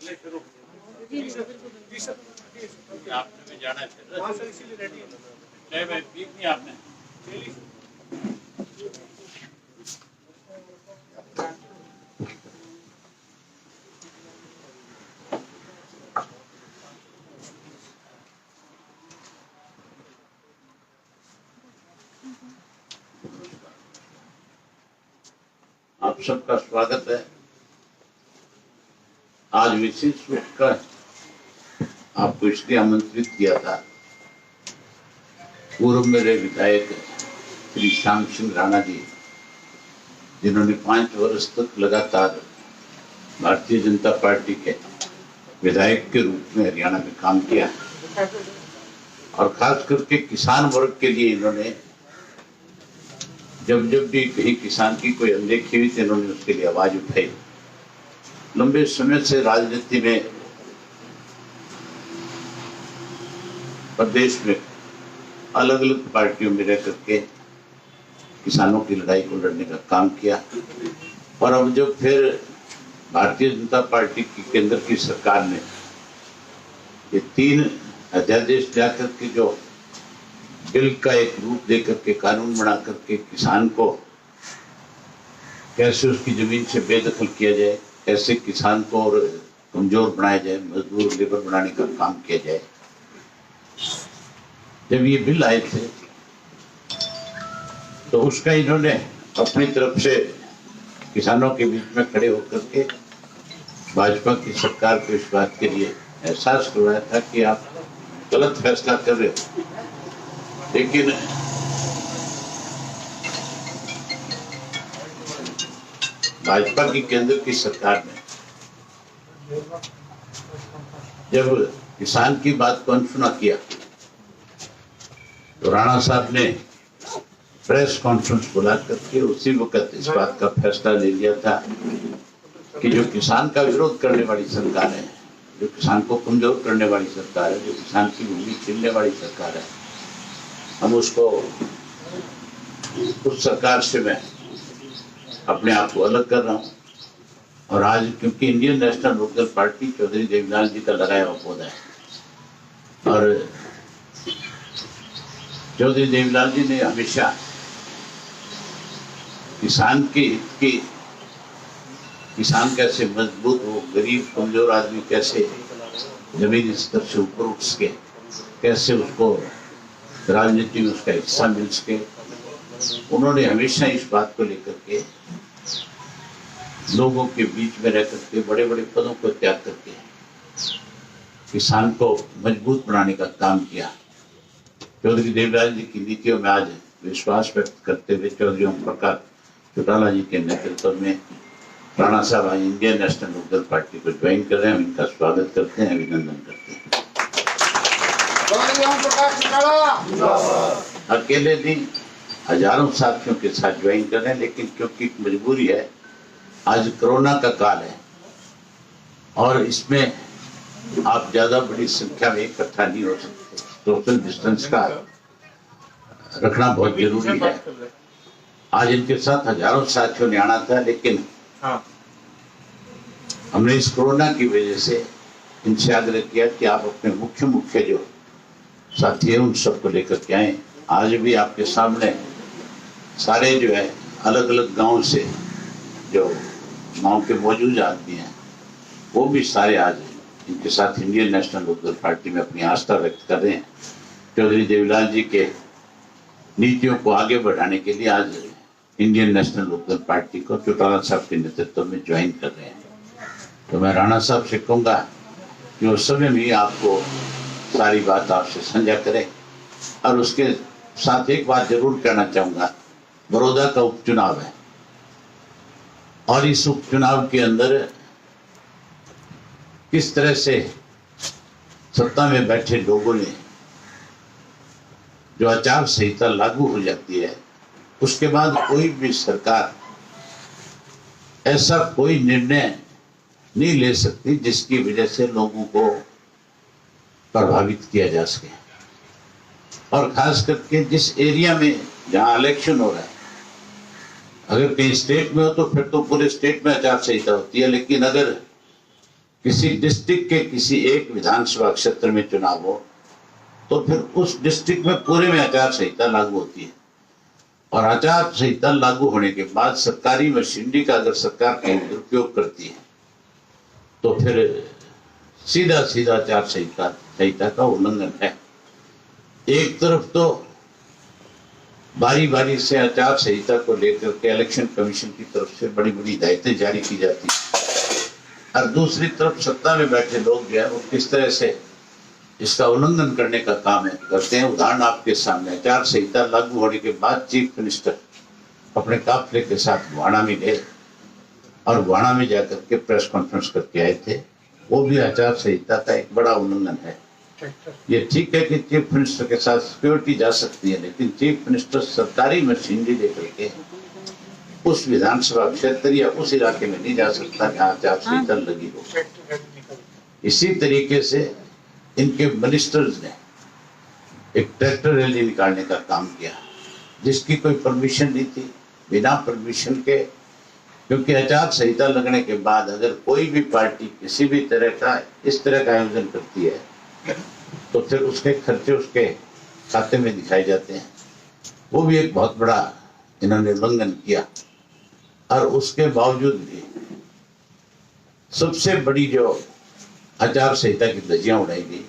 आपने भी जाना है सर, इसीलिए रेडी है। चाय भाई पी नहीं आपने? आप सबका स्वागत है। आज विशेष रूप का आपको इसलिए आमंत्रित किया था, पूर्व मेरे विधायक श्री श्याम सिंह राणा जी, जिन्होंने 5 वर्ष तक लगातार भारतीय जनता पार्टी के विधायक के रूप में हरियाणा में काम किया और खास करके किसान वर्ग के लिए इन्होंने जब जब भी कहीं किसान की कोई अनदेखी हुई तो इन्होंने उसके लिए आवाज उठाई। लंबे समय से राजनीति में प्रदेश में अलग अलग पार्टियों में रह करके किसानों की लड़ाई को लड़ने का काम किया और अब जब फिर भारतीय जनता पार्टी की केंद्र की सरकार ने ये 3 अध्यादेश ला करके जो बिल का एक रूप देकर के कानून बना करके किसान को कैसे उसकी जमीन से बेदखल किया जाए, कैसे किसान को और कमजोर बनाया जाए, मजदूर लेबर बनाने का काम किया जाए। जब ये बिल आए थे तो उसका इन्होंने अपनी तरफ से किसानों के बीच में खड़े होकर के भाजपा की सरकार को इस बात के लिए एहसास करवाया था कि आप गलत फैसला कर रहे हो। लेकिन भाजपा की केंद्र की सरकार ने जब किसान की बात को अनसुना किया तो राणा साहब ने प्रेस कॉन्फ्रेंस बुला करके उसी वक्त इस बात का फैसला ले लिया था कि जो किसान का विरोध करने वाली सरकार है, जो किसान को कमजोर करने वाली सरकार है, जो किसान की भूमि छीनने वाली सरकार है, हम उसको उस सरकार से मैं अपने आप को अलग कर रहा हूँ। और आज क्योंकि Indian National Lok Dal party Chaudhary Devilal ji का लगाया हुआ पौधा है और चौधरी देवीलाल जी ने हमेशा किसान के हित की, किसान कैसे मजबूत हो, गरीब कमजोर आदमी कैसे जमीनी स्तर से ऊपर उठ सके, कैसे उसको राजनीति में उसका हिस्सा मिल सके, उन्होंने हमेशा इस बात को लेकर के लोगों के बीच में रह करके बड़े बड़े पदों को त्याग करके किसान को मजबूत बनाने का काम किया। चौधरी देवराज जी की नीतियों में आज विश्वास व्यक्त करते हुए चौधरी ओम प्रकाश चौटाला जी के नेतृत्व में राणा साहब आज इंडियन नेशनल लोकदल पार्टी को ज्वाइन कर रहे हैं। इनका स्वागत करते हैं, अभिनंदन करते हैं। अकेले नहीं, हजारों साथियों के साथ ज्वाइन कर रहे हैं, लेकिन क्योंकि मजबूरी है, आज कोरोना का काल है और इसमें आप ज्यादा बड़ी संख्या में इकट्ठा नहीं हो सकते। सोशल डिस्टेंस का रखना बहुत जरूरी है। आज इनके साथ हजारों साथियों ने आना था, लेकिन हमने इस कोरोना की वजह से इनसे आग्रह किया कि आप अपने मुख्य जो साथी है उन सबको लेकर के आए। आज भी आपके सामने सारे जो है अलग अलग गांव से जो गांव के मौजूद आदमी हैं वो भी सारे आज इनके साथ इंडियन नेशनल लोकदल पार्टी में अपनी आस्था व्यक्त कर रहे हैं। चौधरी देवीलाल जी के नीतियों को आगे बढ़ाने के लिए आज इंडियन नेशनल लोकदल पार्टी को चौटाला साहब के नेतृत्व में ज्वाइन कर रहे हैं। तो मैं राणा साहब से कहूँगा कि उस समय भी आपको सारी बात आपसे साझा करें। और उसके साथ एक बात जरूर कहना चाहूँगा, बड़ौदा का उपचुनाव है और इस उपचुनाव के अंदर किस तरह से सत्ता में बैठे लोगों ने जो आचार संहिता लागू हो जाती है, उसके बाद कोई भी सरकार ऐसा कोई निर्णय नहीं ले सकती जिसकी वजह से लोगों को प्रभावित किया जा सके। और खास करके जिस एरिया में जहां इलेक्शन हो रहा है, अगर कहीं स्टेट में हो तो फिर तो पूरे स्टेट में आचार संहिता होती है, लेकिन अगर किसी डिस्ट्रिक्ट के किसी एक विधानसभा क्षेत्र में चुनाव हो तो फिर उस डिस्ट्रिक्ट में पूरे में आचार संहिता लागू होती है, और आचार संहिता लागू होने के बाद सरकारी मशीनरी का अगर सरकार कहीं दुरुपयोग करती है तो फिर सीधा सीधा आचार संहिता का उल्लंघन है। एक तरफ तो बारी बारी से आचार संहिता को लेकर के इलेक्शन कमीशन की तरफ से बड़ी बड़ी हिदायतें जारी की जाती है, और दूसरी तरफ सत्ता में बैठे लोग जो है वो किस तरह से इसका उल्लंघन करने का काम है करते हैं। उदाहरण आपके सामने, आचार संहिता लागू होने के बाद चीफ मिनिस्टर अपने काफिले के साथ गुहाना में गए और गुहाना में जाकर के प्रेस कॉन्फ्रेंस करके आए थे। वो भी आचार संहिता का एक बड़ा उल्लंघन है। ये ठीक है कि चीफ मिनिस्टर के साथ सिक्योरिटी जा सकती है, लेकिन चीफ मिनिस्टर सरकारी मशीनरी लेकर के उस विधानसभा क्षेत्र या उस इलाके में नहीं जा सकता जहाँ आचार संहिता लगी हो। इसी तरीके से इनके मिनिस्टर्स ने एक ट्रैक्टर रैली निकालने का काम किया जिसकी कोई परमिशन नहीं थी, बिना परमिशन के, क्योंकि आचार संहिता लगने के बाद अगर कोई भी पार्टी किसी भी तरह का इस तरह का आयोजन करती है तो फिर उसके खर्चे उसके खाते में दिखाए जाते हैं। वो भी एक बहुत बड़ा इन्होंने उल्लंघन किया, और उसके बावजूद भी सबसे बड़ी जो आचार संहिता की धज्जियां उड़ाई गई,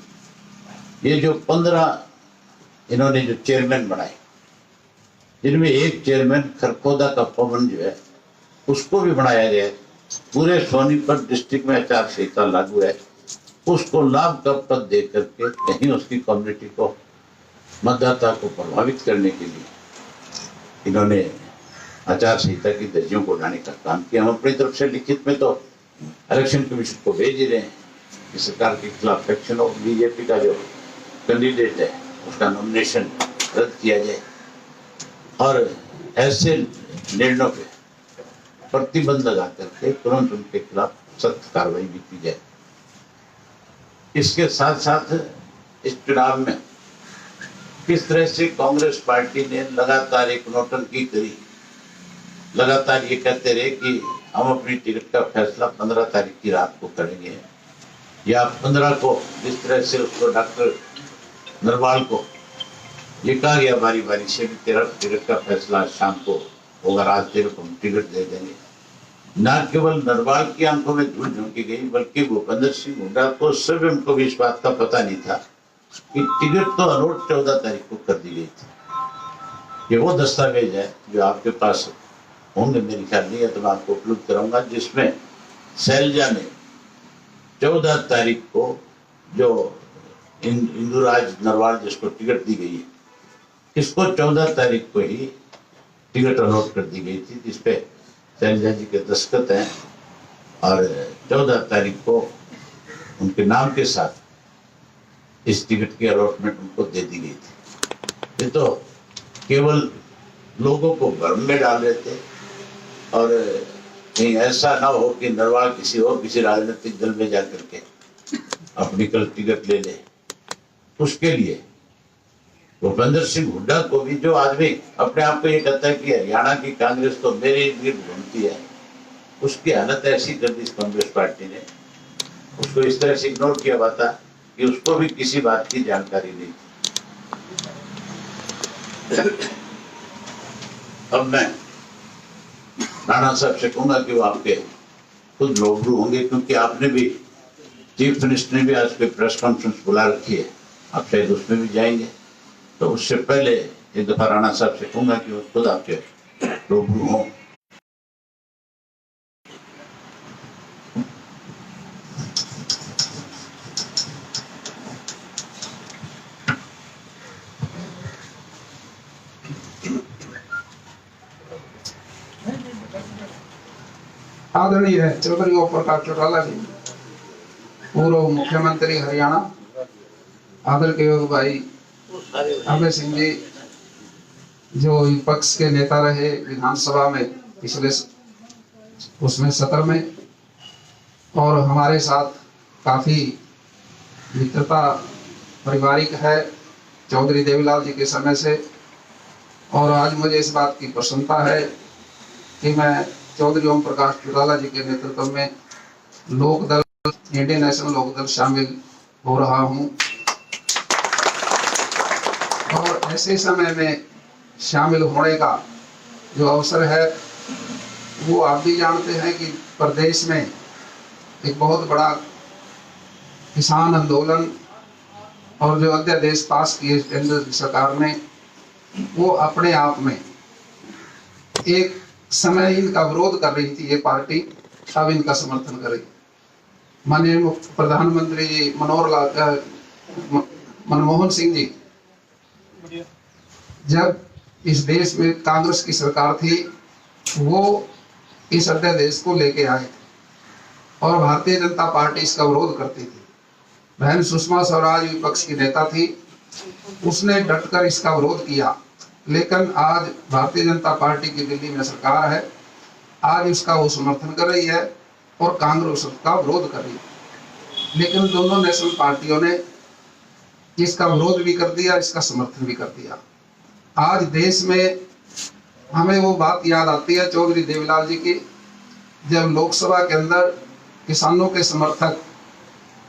ये जो 15 इन्होंने जो चेयरमैन बनाए, जिनमें एक चेयरमैन खरखोदा का पवन जो है उसको भी बनाया गया। पूरे सोनीपत डिस्ट्रिक्ट में आचार संहिता लागू है, उसको लाभ का पद दे करके कहीं उसकी कम्युनिटी को, मतदाता को प्रभावित करने के लिए इन्होंने आचार संहिता की धज्जियों को उड़ाने का काम किया। हम अपनी तरफ से लिखित में तो इलेक्शन कमीशन को भेज ही रहे हैं कि सरकार के खिलाफ एक्शन हो, बीजेपी का जो कैंडिडेट है उसका नॉमिनेशन रद्द किया जाए और ऐसे निर्णयों पे प्रतिबंध लगा करके तुरंत उनके खिलाफ सख्त कार्रवाई भी की जाए। इसके साथ साथ इस चुनाव में किस तरह से कांग्रेस पार्टी ने लगातार एक नौटंकी करी, लगातार ये कहते रहे कि हम अपनी टिकट का फैसला 15 तारीख की रात को करेंगे, या 15 को जिस तरह से उसको डॉक्टर नरवाल को ये कहा गया बारी बारी से भी तेरा टिकट का फैसला शाम को होगा, रात तेरे को हम टिकट दे देंगे। न केवल नरवाल की आंखों में धूल झोंकी गई, बल्कि भूपेंद्र सिंह हुड्डा को स्वयं उनको भी इस बात का पता नहीं था कि टिकट तो अलॉट 14 तारीख को कर दी गई थी। ये वो दस्तावेज है जो आपके पास होंगे, मेरी ख्याल नहीं है तो मैं आपको उपलब्ध कराऊंगा, जिसमें शैलजा ने 14 तारीख को जो इंदुराज नरवाल जिसको टिकट दी गई है, इसको 14 तारीख को ही टिकट अलॉट कर दी गई थी, जिसपे शैलजा जी के दस्तखत हैं, और 14 तारीख को उनके नाम के साथ इस टिकट की अलॉटमेंट उनको दे दी गई थी। ये तो केवल लोगों को भ्रम में डाल रहे थे, और कहीं ऐसा ना हो कि नरवाल किसी राजनीतिक दल में जाकर के अपनी कल टिकट ले ले। उसके लिए भूपेंद्र सिंह हुड्डा को भी, जो आदमी अपने आप को ये कहता है कि हरियाणा की कांग्रेस तो मेरे इर्द घूमती है, उसकी हालत ऐसी कर दी इस कांग्रेस पार्टी ने, उसको इस तरह से इग्नोर किया हुआ था कि उसको भी किसी बात की जानकारी नहीं थी। अब मैं राणा साहब से कहूंगा कि वो आपके खुद रूबरू होंगे, क्योंकि आपने भी, चीफ मिनिस्टर ने भी आज कोई प्रेस कॉन्फ्रेंस बुला रखी है, आप शायद उसमें भी जाएंगे। तो उससे पहले एक दफा राणा साहब से कहूंगा कि वो खुद आपके रूबरू हों। आदरणीय चौधरी ओम प्रकाश चौटाला जी, पूर्व मुख्यमंत्री हरियाणा, आदर के योग भाई अभय सिंह जी, जो विपक्ष के नेता रहे विधानसभा में पिछले उसमें सत्र में, और हमारे साथ काफी मित्रता पारिवारिक है चौधरी देवीलाल जी के समय से, और आज मुझे इस बात की प्रसन्नता है कि मैं चौधरी ओम प्रकाश चौटाला जी के नेतृत्व में लोकदल इंडियन नेशनल लोकदल शामिल हो रहा हूं और ऐसे समय में शामिल होने का जो अवसर है वो आप भी जानते हैं कि प्रदेश में एक बहुत बड़ा किसान आंदोलन और जो अध्यादेश पास किए केंद्र सरकार ने, वो अपने आप में एक समय इनका विरोध कर रही थी ये पार्टी, अब इनका समर्थन कर रही। माननीय प्रधानमंत्री जी मनमोहन सिंह जी जब इस देश में कांग्रेस की सरकार थी, वो इस अध्यादेश को लेके आए और भारतीय जनता पार्टी इसका विरोध करती थी। बहन सुषमा स्वराज विपक्ष की नेता थी, उसने डटकर इसका विरोध किया। लेकिन आज भारतीय जनता पार्टी की दिल्ली में सरकार है, आज इसका वो समर्थन कर रही है और कांग्रेस उसका विरोध कर रही है। लेकिन दोनों नेशनल पार्टियों ने इसका विरोध भी कर दिया, इसका समर्थन भी कर दिया। आज देश में हमें वो बात याद आती है चौधरी देवीलाल जी की, जब लोकसभा के अंदर किसानों के समर्थक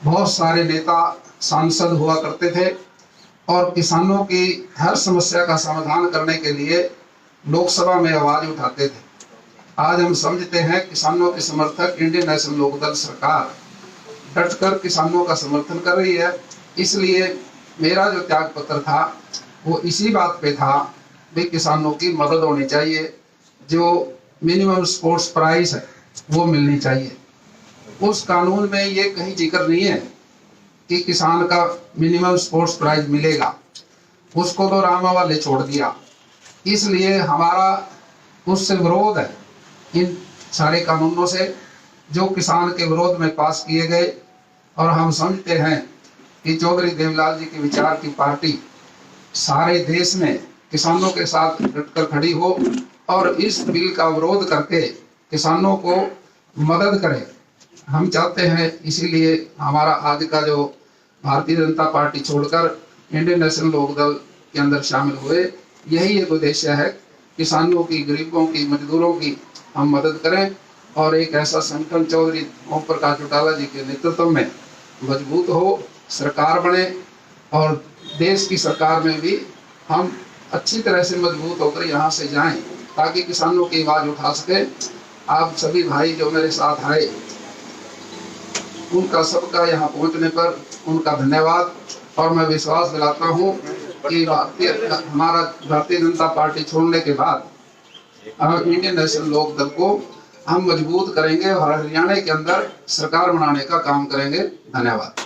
बहुत सारे नेता सांसद हुआ करते थे और किसानों की हर समस्या का समाधान करने के लिए लोकसभा में आवाज उठाते थे। आज हम समझते हैं किसानों के समर्थक इंडियन नेशनल लोकदल सरकार डटकर किसानों का समर्थन कर रही है। इसलिए मेरा जो त्याग पत्र था वो इसी बात पे था भी किसानों की मदद होनी चाहिए, जो मिनिमम सपोर्ट प्राइस है वो मिलनी चाहिए। उस कानून में ये कहीं जिक्र नहीं है कि किसान का मिनिमम सपोर्ट प्राइस मिलेगा, उसको तो रामा वाले छोड़ दिया। इसलिए हमारा उससे विरोध है, इन सारे कानूनों से जो किसान के विरोध में पास किए गए। और हम समझते हैं कि चौधरी देवीलाल जी के विचार की पार्टी सारे देश में किसानों के साथ डटकर खड़ी हो और इस बिल का विरोध करके किसानों को मदद करे, हम चाहते हैं। इसीलिए हमारा आज का जो भारतीय जनता पार्टी छोड़कर इंडियन नेशनल लोकदल के अंदर शामिल हुए, यही एक उद्देश्य है, किसानों की, गरीबों की, मजदूरों की हम मदद करें और एक ऐसा संगठन चौधरी ओम प्रकाश चौटाला जी के नेतृत्व में मजबूत हो, सरकार बने और देश की सरकार में भी हम अच्छी तरह से मजबूत होकर यहाँ से जाएं ताकि किसानों की आवाज उठा सके। आप सभी भाई जो मेरे साथ आए, उनका सबका यहाँ पहुँचने पर उनका धन्यवाद। और मैं विश्वास दिलाता हूँ कि हमारा भारतीय जनता पार्टी छोड़ने के बाद इंडियन नेशनल लोकदल को हम मजबूत करेंगे और हरियाणा के अंदर सरकार बनाने का काम करेंगे। धन्यवाद।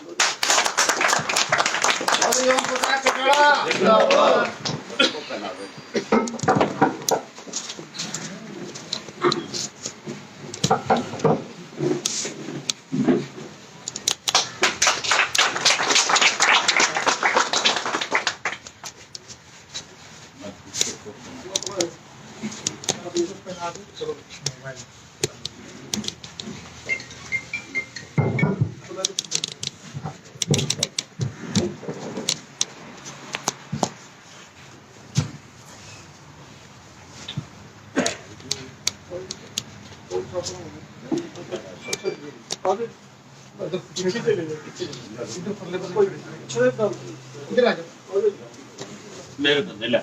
मेरे धंधे ला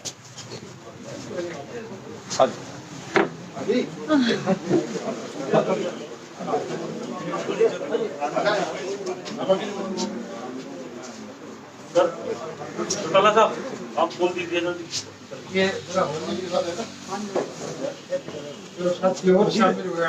चौटाला साहब, आप बोल दीजिए ना। ये साथी और शामिल हुए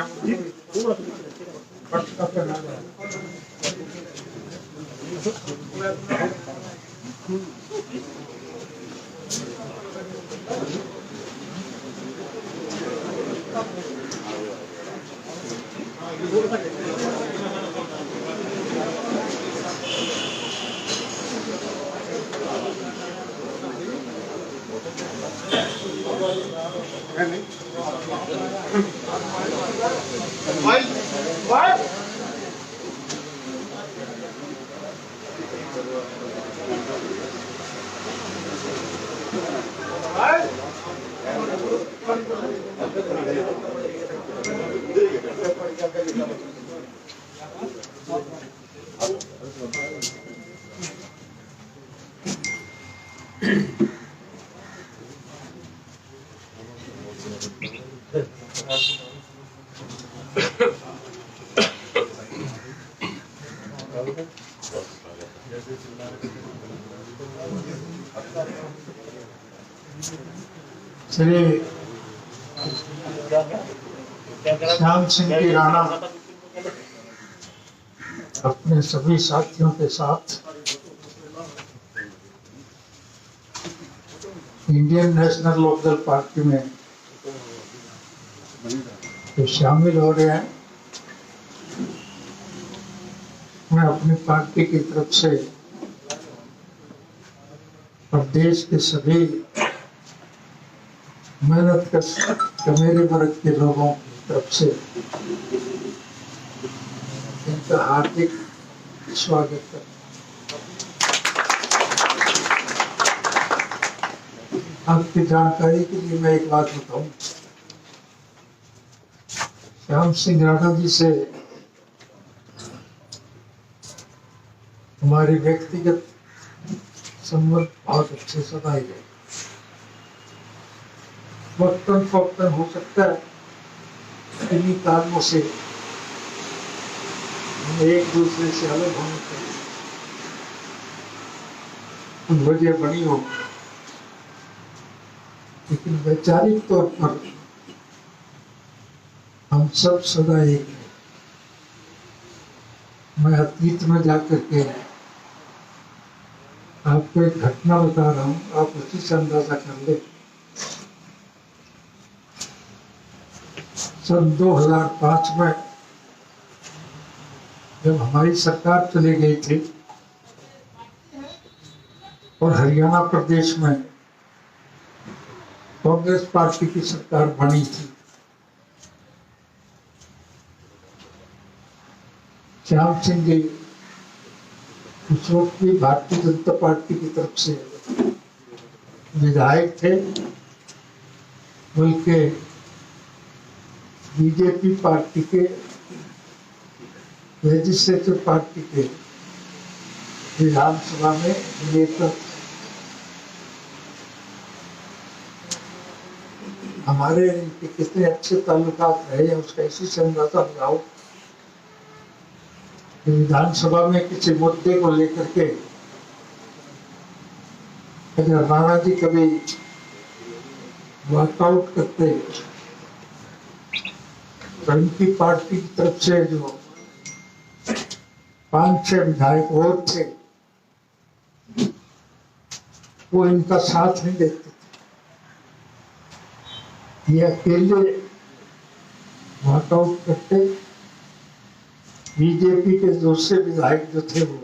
What? श्री श्याम सिंह की राणा अपने सभी साथियों के साथ इंडियन नेशनल लोकदल पार्टी में जो शामिल हो रहे हैं, मैं अपनी पार्टी की तरफ से और देश के सभी मेहनत कर मेरे वर्ग के लोगों की तरफ से इनका हार्दिक स्वागत करता हूं। आपकी जानकारी के लिए मैं एक बात बताऊं, श्याम सिंह राणा जी से हमारे व्यक्तिगत संबंध बहुत अच्छे सदाए गए। वक्तन फक्तन हो सकता है, इन्हीं कारणों से हम एक दूसरे से अलग होने की वजह बनी हो, लेकिन वैचारिक तौर पर हम सब सदा एक हैं। मैं अतीत में जाकर के आपको एक घटना बता रहा हूँ, आप उसी से अंदाजा कर ले। सन 2005 में जब हमारी सरकार चली गई थी और हरियाणा प्रदेश में कांग्रेस पार्टी की सरकार बनी थी, श्याम सिंह जी उस वक्त भी भारतीय जनता पार्टी की तरफ से विधायक थे, बल्कि बीजेपी पार्टी के लेजिस्लेटिव पार्टी के विधानसभा में नेता। हमारे इनके कितने अच्छे ताल्लुकात रहे उसका इसी से अंदाजा लगाओ कि विधानसभा में किसी मुद्दे को लेकर के अगर राणा जी कभी वॉकआउट करते तो इनकी पार्टी की तरफ से जो 5-6 विधायक और थे वो इनका साथ नहीं देते थे। ये अकेले वॉकआउट करते, बीजेपी के दूसरे विधायक जो थे वो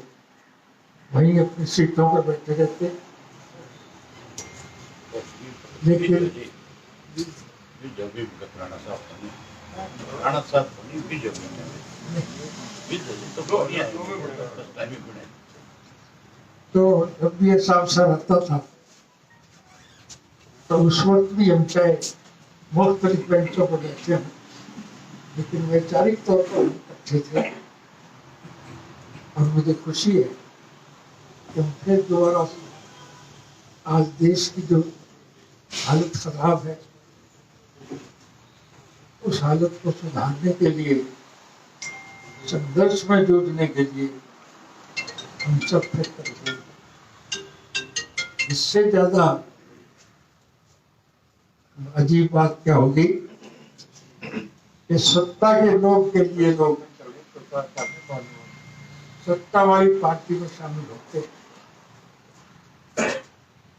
वहीं अपनी सीटों पर बैठे रहते। लेकिन तो जब भी ऐसा अवसर आता था तो उस वक्त भी हम चाहे मुख्तलिफ बेंचों पर बैठे हैं, लेकिन वैचारिक तौर पर अच्छे थे। और मुझे खुशी है कि हम फिर दोबारा आज देश की जो हालत खराब है उस हालत को सुधारने के लिए, संघर्ष में जुड़ने के लिए हम सब फिर करते हैं। इससे ज्यादा अजीब बात क्या होगी कि सत्ता के लोग के लिए लोग सत्ता वाली पार्टी में शामिल होते,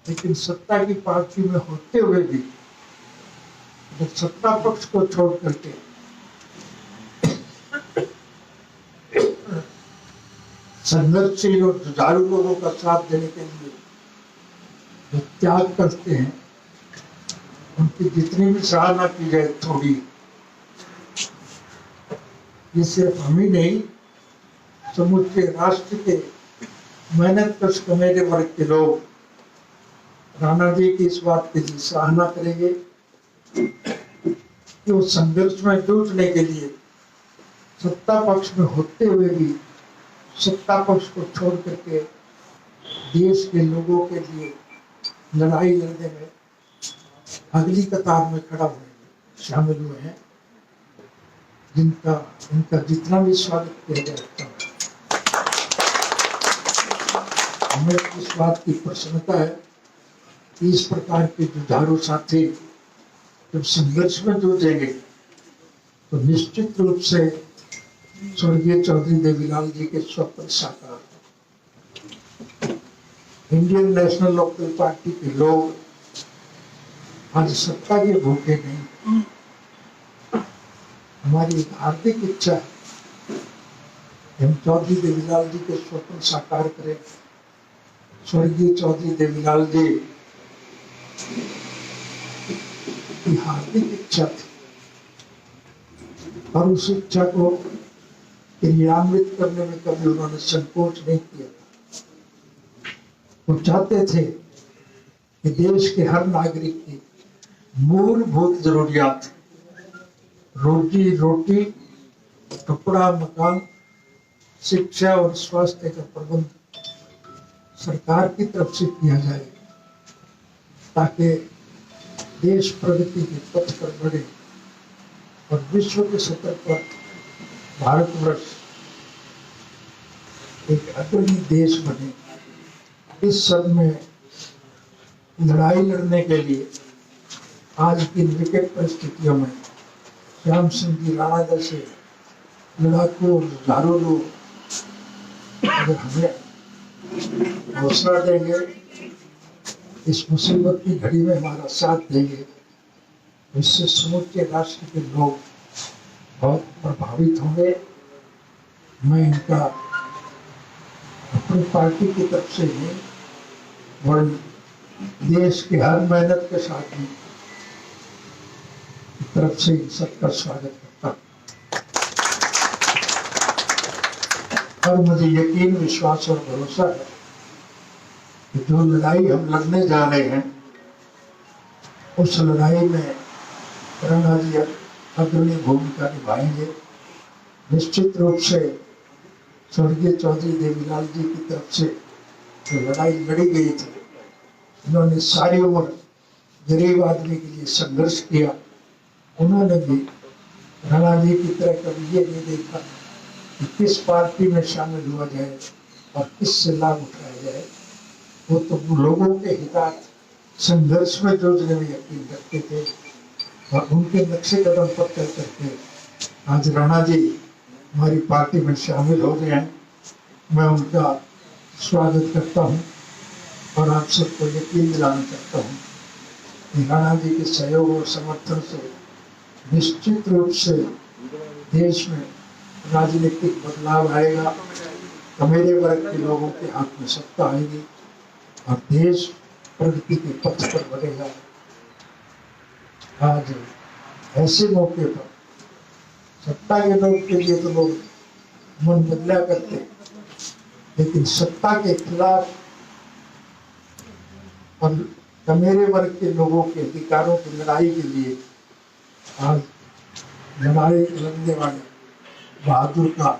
लेकिन सत्ता की पार्टी में होते हुए भी जब सत्ता पक्ष को छोड़ करके संघर्षशील और जुझारू लोगों का साथ देने के लिए जो त्याग करते हैं, उनकी जितनी भी सराहना की जाए थोड़ी। ये सिर्फ हम ही नहीं, समूचे राष्ट्र के मेहनत कश कमेरे वर्ग के लोग राणा जी की इस बात की सराहना करेंगे कि वो संघर्ष में जुटने के लिए सत्ता पक्ष में होते हुए भी सत्ता पक्ष को छोड़ करके देश के लोगों के लिए लड़ाई लड़ने में अगली कतार में खड़ा हुए शामिल हुए हैं, जिनका उनका जितना भी स्वागत किया जाए हमें इस बात की प्रसन्नता है कि इस प्रकार के जुझारू साथी जब संघर्ष में जूझेंगे तो निश्चित रूप से स्वर्गीय चौधरी देवीलाल जी के स्वप्न साकार। इंडियन नेशनल लोकदल पार्टी के लोग आज सत्ता के भूखे नहीं, हमारी एक हार्दिक इच्छा है हम चौधरी देवीलाल जी के स्वप्न साकार करें। स्वर्गीय चौधरी देवीलाल जी की हार्दिक इच्छा थी और उस इच्छा को क्रियान्वित करने में कभी उन्होंने संकोच नहीं किया। वो चाहते थे कि देश के हर नागरिक की मूलभूत जरूरियात, रोजी रोटी, कपड़ा, मकान, शिक्षा और स्वास्थ्य का प्रबंध सरकार की तरफ से किया जाए ताकि देश प्रगति के पथ पर बढ़े और विश्व के स्तर पर भारतवर्ष एक अग्रणी देश बने। इस सब में लड़ाई लड़ने के लिए आज की विकट परिस्थितियों में श्याम सिंह जी राणा जैसे लड़ाकू और जुझारू लोग अगर हमें हौसला देंगे, इस मुसीबत की घड़ी में हमारा साथ देंगे, इससे समूचे राष्ट्र के लोग बहुत प्रभावित होंगे। मैं इनका अपनी पार्टी की तरफ से ही और देश के हर मेहनत के साथ ही तरफ से सबका स्वागत करता हूं और मुझे यकीन, विश्वास और भरोसा है कि जो लड़ाई हम लड़ने जा रहे हैं उस लड़ाई में राणा जी अग्रणी भूमिका निभाएंगे। निश्चित रूप से स्वर्गीय चौधरी देवीलाल जी की तरफ से जो लड़ाई लड़ी गई थी, उन्होंने सारी उम्र गरीब आदमी के लिए संघर्ष किया। उन्होंने भी राणा जी की तरह कभी ये नहीं देखा कि किस पार्टी में शामिल हुआ जाए और किससे लाभ उठाया जाए। वो तो लोगों के हितार्थ संघर्ष में जूझने में यकीन रखते थे और उनके नक्शे कदम पर चल करके आज राणा जी हमारी पार्टी में शामिल हो गए हैं। मैं उनका स्वागत करता हूं और आप सबको यकीन दिलाना चाहता हूं कि राणा जी के सहयोग और समर्थन से निश्चित रूप से देश में राजनीतिक बदलाव आएगा, कमेरे वर्ग के लोगों के हाथ में सत्ता आएगी और देश प्रगति के पथ पर बढ़ेगा। आज ऐसे मौके पर सत्ता के लोग के लिए तो लोग मन बदला करते, लेकिन सत्ता के खिलाफ और कमेरे वर्ग के लोगों के अधिकारों की लड़ाई के लिए आज लड़ाई लड़ने वाले बहादुर का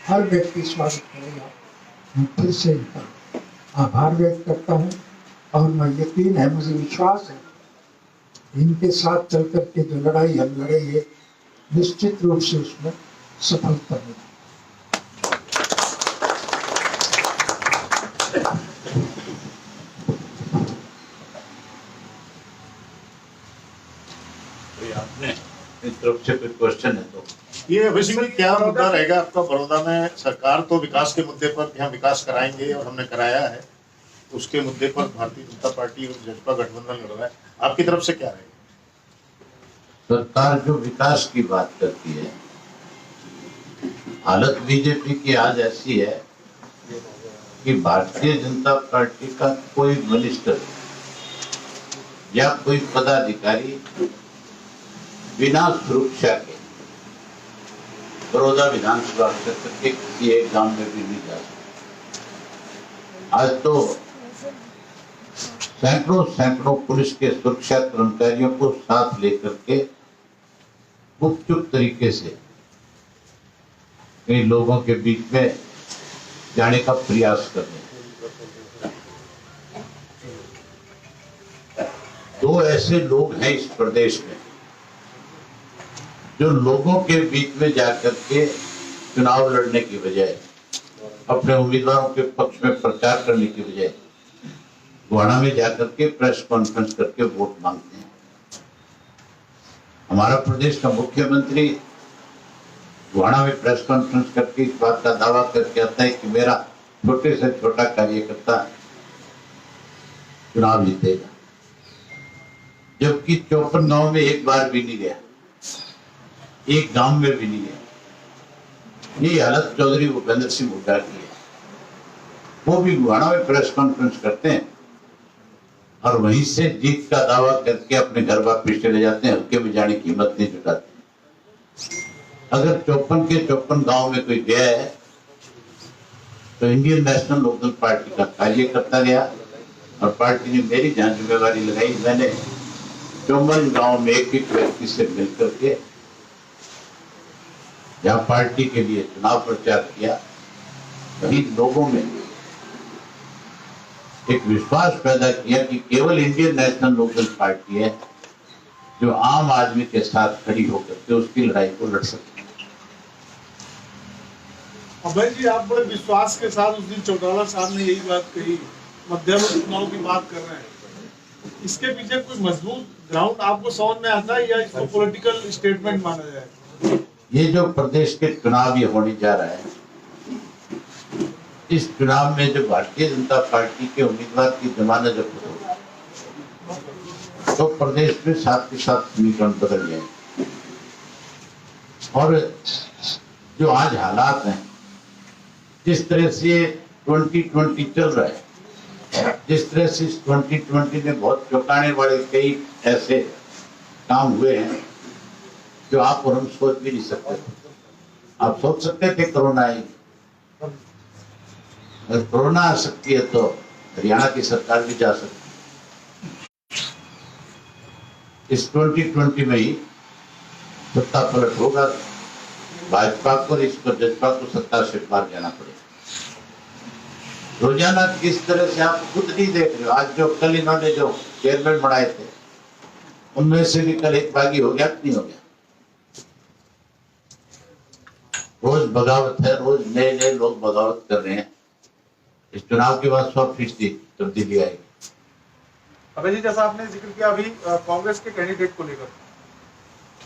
हर व्यक्ति स्वागत करेगा। मैं फिर से इनका आभार व्यक्त करता हूँ और मैं यकीन है, मुझे विश्वास है इनके साथ चल करके जो लड़ाई हम लड़ेंगे निश्चित रूप से उसमें सफलता मिलेगी। आपने इस तरफ से कोई क्वेश्चन है तो ये बेसिकली क्या मुद्दा रहेगा आपका? बड़ौदा में सरकार तो विकास के मुद्दे पर यहाँ विकास कराएंगे और हमने कराया है, उसके मुद्दे पर भारतीय जनता पार्टी और भाजपा गठबंधन लड़ रहा है, आपकी तरफ से क्या रहेगा? सरकार जो विकास की बात करती है, हालत बीजेपी की आज ऐसी है कि भारतीय जनता पार्टी का कोई मिनिस्टर या कोई पदाधिकारी बिना सुरक्षा के बड़ौदा विधानसभा क्षेत्र के किसी एक गांव में भी नहीं जा सकता। आज तो सैकड़ों सैकड़ों पुलिस के सुरक्षा कर्मचारियों को साथ लेकर के गुपचुप तरीके से कई लोगों के बीच में जाने का प्रयास कर रहे हैं। दो ऐसे लोग हैं इस प्रदेश में जो लोगों के बीच में जाकर के चुनाव लड़ने की बजाय, अपने उम्मीदवारों के पक्ष में प्रचार करने की बजाय गुवाहाटी में जाकर के प्रेस कॉन्फ्रेंस करके वोट मांगते हैं। हमारा प्रदेश का मुख्यमंत्री गुवाहाटी में प्रेस कॉन्फ्रेंस करके इस बात का दावा करके आता है कि मेरा छोटे से छोटा कार्यकर्ता चुनाव जीतेगा, जबकि 54 गांव में एक बार भी नहीं गया, एक गांव में भी नहीं गया। ये हालत चौधरी भूपेंद्र सिंह हुड्डा की है। वो भी गुवाहाटी में प्रेस कॉन्फ्रेंस करते हैं और वहीं से जीत का दावा करके अपने घर वापस चले जाते हैं, हल्के में जाने की हिम्मत नहीं जुटाते। अगर 54 के 54 गांव में कोई गया है तो इंडियन नेशनल लोकदल पार्टी का कार्यकर्ता गया और पार्टी ने मेरी जहां जिम्मेवारी लगाई, मैंने 54 गांव में एक एक व्यक्ति से मिलकर के जहां पार्टी के लिए चुनाव प्रचार किया, वहीं लोगों में एक विश्वास पैदा किया कि केवल इंडियन नेशनल लोकदल पार्टी है जो आम आदमी के साथ खड़ी होकर के उसकी लड़ाई को लड़ सकती है। अभय जी, आप बड़े विश्वास के साथ उस दिन चौटाला साहब ने यही बात कही, मध्यवर्ती चुनाव की बात कर रहे हैं, इसके पीछे कोई मजबूत ग्राउंड आपको समझ में आता है या इसको पॉलिटिकल स्टेटमेंट माना जाए? ये जो प्रदेश के चुनाव ये होने जा रहा है, इस चुनाव में जो भारतीय जनता पार्टी के उम्मीदवार की जमानत जब्त हो तो प्रदेश में साथ के साथ समीकरण बदल जाए। और जो आज हालात हैं, जिस तरह से 2020 चल रहा है, जिस तरह से 2020 में बहुत चौंकाने वाले कई ऐसे काम हुए हैं जो आप और हम सोच भी नहीं सकते। आप सोच सकते थे कोरोना आएगी, अगर कोरोना आ सकती है तो हरियाणा की सरकार भी जा सकती है। इस 2020 में ही सत्ता पलट होगा, भाजपा को, इसको जजपा को सत्ता से बाहर जाना पड़ेगा। रोजाना किस तरह से आप खुद नहीं देख रहे हो। आज जो कल इन्होंने जो चेयरमैन बनाए थे उनमें से भी कल एक बागी हो गया, नहीं हो गया। रोज बगावत है, रोज नए नए लोग बगावत कर रहे हैं। इस चुनाव के बाद 100% तब्दीली आएगी। अभय जी, जैसा आपने जिक्र किया अभी कांग्रेस के कैंडिडेट को लेकर,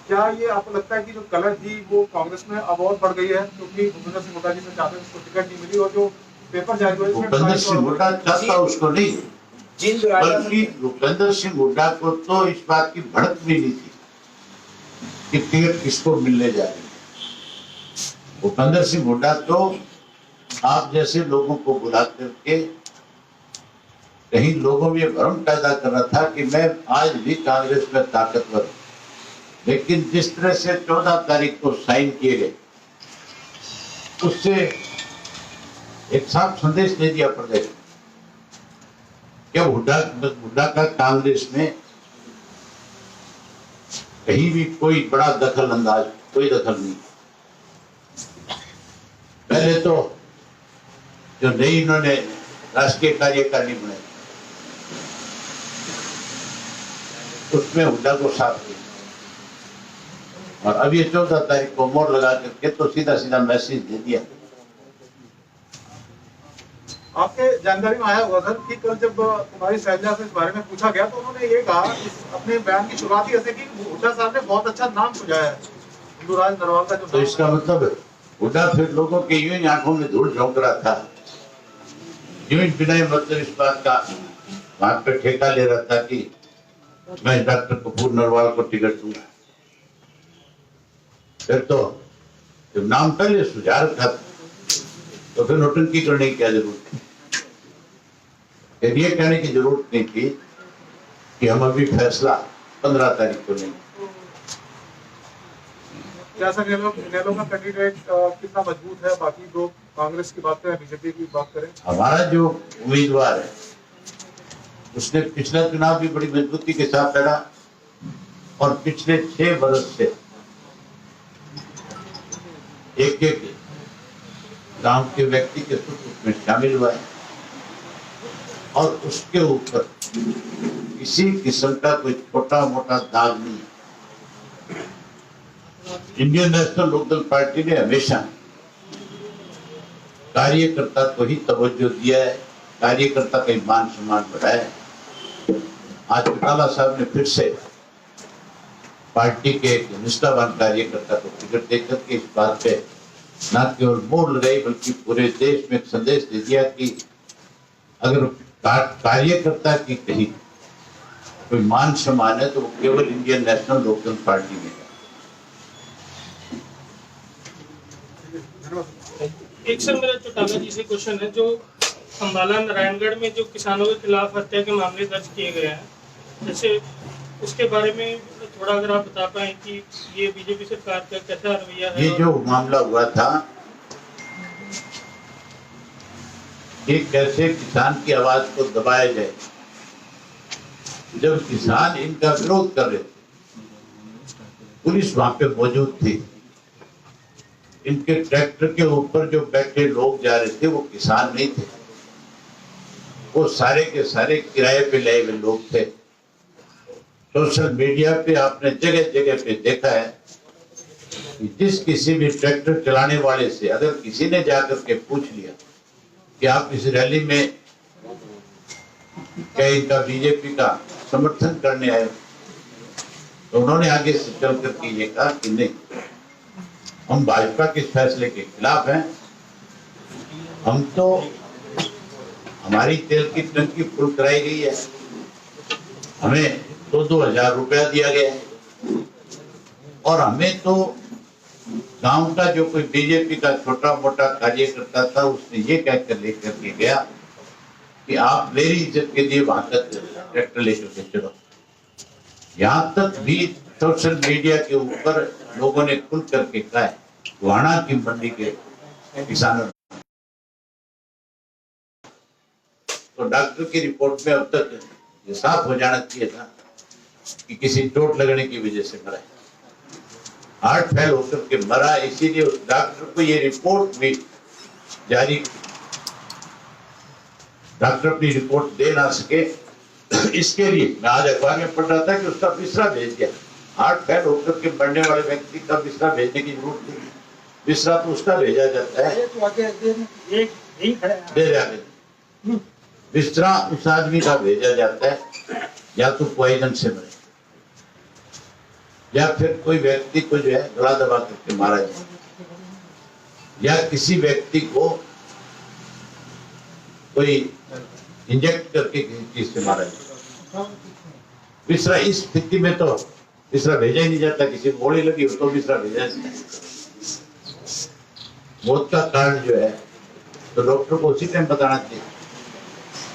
क्या ये आपको लगता है कि जो कलह थी वो कांग्रेस में अब और बढ़ गई है, क्योंकि भूपेंद्र सिंह हुड्डा जी से चाहते उसको टिकट नहीं मिली और जो पेपर जारी हुआ भूपेंद्र सिंह हुड्डा चाहता उसको नहीं, बल्कि भूपेंद्र सिंह हुड्डा को तो इस बात की भड़क भी नहीं थी कि टिकट किसको मिलने जा रही है। भूपेंद्र सिंह हुड्डा तो आप जैसे लोगों को बुला करके कहीं लोगों में भ्रम पैदा कर रहा था कि मैं आज भी कांग्रेस में ताकतवर हूं। लेकिन जिस तरह से 14 तारीख को साइन किए गए, उससे एक साफ संदेश दे दिया प्रदेश में कि हुड्डा का कांग्रेस में कहीं भी कोई बड़ा दखल अंदाज, कोई दखल नहीं। पहले तो जो नई इन्होंने राष्ट्रीय कार्यकारिणी बनाई उसमें हुड्डा को साथ किया, और अब ये 14 तारीख को मोड़ लगा करके तो सीधा सीधा मैसेज दे दिया। आपके जानकारी में आया हुआ सर कि कल जब कुमारी शैलजा से इस बारे में पूछा गया तो उन्होंने ये कहा, अपने बयान की शुरुआत ही ऐसे की, हुड्डा साहब ने बहुत अच्छा नाम सुझाया है हिंदुराज नरवाल का। जो तो इसका मतलब हुड्डा फिर लोगों के यूं ही आंखों में धूल झोंक रहा था, यूं ही बिना मतलब इस बात का वहां पे ठेका ले रहा था कि मैं डॉक्टर कपूर नरवाल को टिकट दूंगा। फिर तो जब नाम पहले सुझा रखा तो फिर नोटंकी करने की क्या जरूरत थी। फिर ये कहने की जरूरत नहीं थी कि हम अभी फैसला 15 तारीख को नहीं। क्या सर इनेलो का कैंडिडेट कितना मजबूत है? बाकी दो कांग्रेस की बात करें, बीजेपी की बात करें, हमारा जो उम्मीदवार है उसने पिछला चुनाव भी बड़ी मजबूती के साथ लड़ा और पिछले 6 वर्ष से एक गांव के व्यक्ति के सुख में शामिल हुआ है। और उसके ऊपर किसी किस्म का कोई छोटा मोटा दाग नहीं है। इंडियन नेशनल लोकदल पार्टी ने हमेशा कार्यकर्ता को ही तवज्जो दिया है, कार्यकर्ता का मान सम्मान बढ़ाया है। आज चौटाला साहब ने फिर से पार्टी के एक निष्ठावान कार्यकर्ता को टिकट देकर के इस बात पे न केवल मोहर लगाई बल्कि पूरे देश में एक संदेश दे दिया कि अगर कार्यकर्ता की कहीं कोई मान सम्मान है तो वो केवल इंडियन नेशनल लोकदल पार्टी में है। एक सर मेरा चौटाला जी से क्वेश्चन है, जो अंबाला नारायणगढ़ में जो किसानों के खिलाफ हत्या के मामले दर्ज किए गए हैं, जैसे उसके बारे में थोड़ा अगर आप बता पाएं कि ये बीजेपी सरकार का कैसा रवैया है। ये जो मामला हुआ था कि कैसे किसान की आवाज को दबाया जाए, जब किसान इनका विरोध कर रहे थे पुलिस वहां पे मौजूद थी। इनके ट्रैक्टर के ऊपर जो बैठे लोग जा रहे थे वो किसान नहीं थे, वो सारे के सारे किराए पे लाए हुए लोग थे। सोशल मीडिया पे आपने जगह जगह पे देखा है कि जिस किसी भी ट्रैक्टर चलाने वाले से अगर किसी ने जाकर के पूछ लिया कि आप इस रैली में क्या इनका बीजेपी का समर्थन करने आए, तो उन्होंने आगे से चल करके ये कहा कि नहीं, हम भाजपा के फैसले के खिलाफ हैं। हम तो हमारी तेल की टंकी फुल कराई गई है, हमें 2,000 रुपया दिया गया है और हमें तो गांव का जो कोई बीजेपी का छोटा मोटा कार्यकर्ता था उसने ये कहकर लेकर के गया कि आप मेरी इज्जत के लिए वहां तक ट्रैक्टर लेकर के चलो। यहाँ तक भी सोशल मीडिया के ऊपर लोगों ने खुल करके कहा है गुहाना की मंडी के किसानों। तो डॉक्टर की रिपोर्ट में अब तक ये साफ हो जाना चाहिए था कि किसी चोट लगने की वजह से मरा है, हार्ट फेल होकर के मरा। इसीलिए उस डॉक्टर को ये रिपोर्ट भी जारी, डॉक्टर अपनी रिपोर्ट दे ना सके, इसके लिए मैं आज अखबार में पढ़ रहा था कि उसका बिस्तरा भेज दिया। हार्ट फेल होकर के मरने वाले व्यक्ति का बिस्तरा भेजने की जरूरत नहीं, बिस्तरा तो उसका भेजा जाता है, दे जाते बिस्तरा उस आदमी का भेजा जाता है, या तो पॉइजन से मरे या फिर कोई व्यक्ति को जो है गला दबा करके मारा जाए या किसी व्यक्ति को कोई इंजेक्ट करके किसी चीज से मारा जाए। बिस्तरा इस स्थिति में तो बिस्तरा भेजा ही नहीं जाता, किसी को गोली लगी हो तो बिस्तरा भेजा जाता है। मौत का कारण जो है तो डॉक्टर को उसी टाइम बताना चाहिए,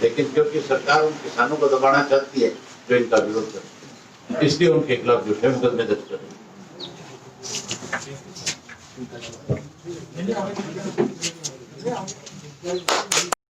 लेकिन क्योंकि सरकार उन किसानों को दबाना चाहती है जो इनका विरोध करते हैं, इसलिए उनके खिलाफ जो है मुकदमे दर्ज कर रहे हैं।